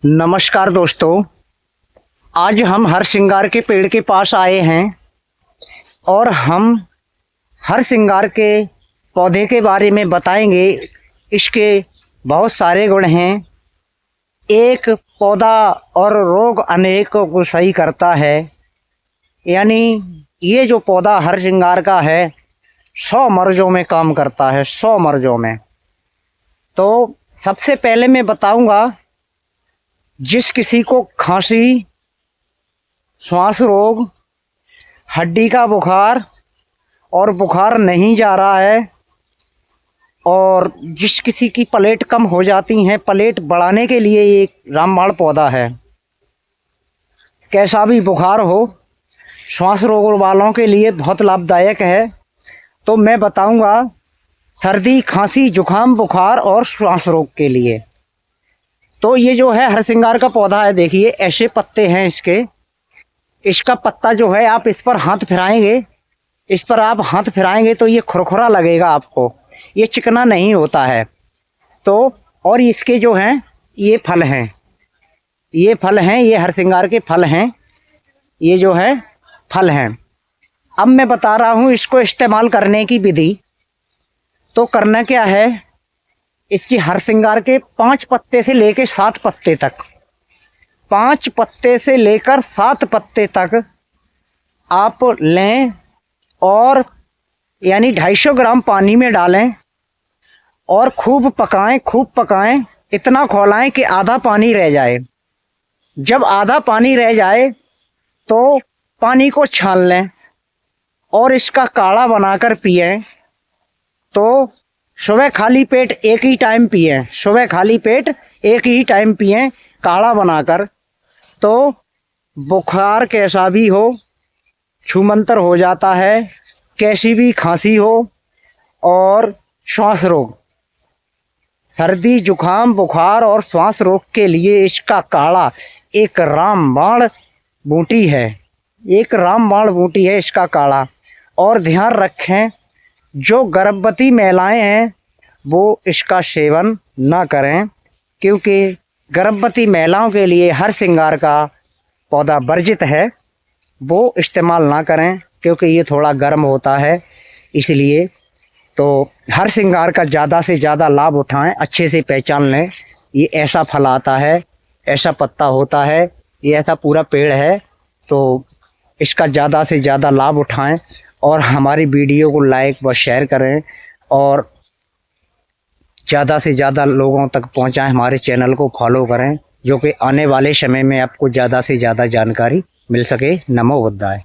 नमस्कार दोस्तों, आज हम हरसिंगार के पेड़ के पास आए हैं और हम हरसिंगार के पौधे के बारे में बताएंगे। इसके बहुत सारे गुण हैं। एक पौधा और रोग अनेकों को सही करता है। यानी ये जो पौधा हरसिंगार का है 100 मर्जों में काम करता है, 100 मर्जों में। तो सबसे पहले मैं बताऊंगा, जिस किसी को खांसी, श्वास रोग, हड्डी का बुखार और बुखार नहीं जा रहा है, और जिस किसी की प्लेट कम हो जाती हैं, प्लेट बढ़ाने के लिए एक रामबाण पौधा है। कैसा भी बुखार हो, श्वास रोग वालों के लिए बहुत लाभदायक है। तो मैं बताऊंगा सर्दी, खांसी, जुखाम, बुखार और श्वास रोग के लिए। तो ये जो है हरसिंगार का पौधा है, देखिए ऐसे पत्ते हैं इसके। इसका पत्ता जो है, आप इस पर हाथ फिराएंगे, इस पर आप हाथ फिराएंगे तो ये खुरखुरा लगेगा आपको, ये चिकना नहीं होता है। तो और इसके जो हैं ये फल हैं, ये फल हैं, ये हरसिंगार के फल हैं, ये जो है फल हैं। अब मैं बता रहा हूँ इसको इस्तेमाल करने की विधि। तो करना क्या है, इसकी हरसिंगार के 5 पत्ते से लेकर 7 पत्ते तक, 5 पत्ते से लेकर 7 पत्ते तक आप लें और यानी 250 ग्राम पानी में डालें और खूब पकाएं, खूब पकाएं, इतना खौलाएं कि आधा पानी रह जाए। जब आधा पानी रह जाए तो पानी को छान लें और इसका काढ़ा बनाकर पिएं। तो सुबह खाली पेट एक ही टाइम पिएं, सुबह खाली पेट एक ही टाइम पिएं काढ़ा बनाकर। तो बुखार कैसा भी हो, छूमंतर हो जाता है, कैसी भी खांसी हो और श्वास रोग, सर्दी, जुखाम, बुखार और श्वास रोग के लिए इसका काढ़ा एक रामबाण बूटी है, एक रामबाण बूटी है इसका काढ़ा। और ध्यान रखें, जो गर्भवती महिलाएं हैं वो इसका सेवन ना करें, क्योंकि गर्भवती महिलाओं के लिए हरसिंगार का पौधा वर्जित है। वो इस्तेमाल ना करें क्योंकि ये थोड़ा गर्म होता है, इसलिए। तो हरसिंगार का ज़्यादा से ज़्यादा लाभ उठाएं, अच्छे से पहचान लें। ये ऐसा फल आता है, ऐसा पत्ता होता है, ये ऐसा पूरा पेड़ है। तो इसका ज़्यादा से ज़्यादा लाभ उठाएं और हमारी वीडियो को लाइक व शेयर करें और ज़्यादा से ज़्यादा लोगों तक पहुंचाएं। हमारे चैनल को फॉलो करें, जो कि आने वाले समय में आपको ज़्यादा से ज़्यादा जानकारी मिल सके। नमो बुद्धाय।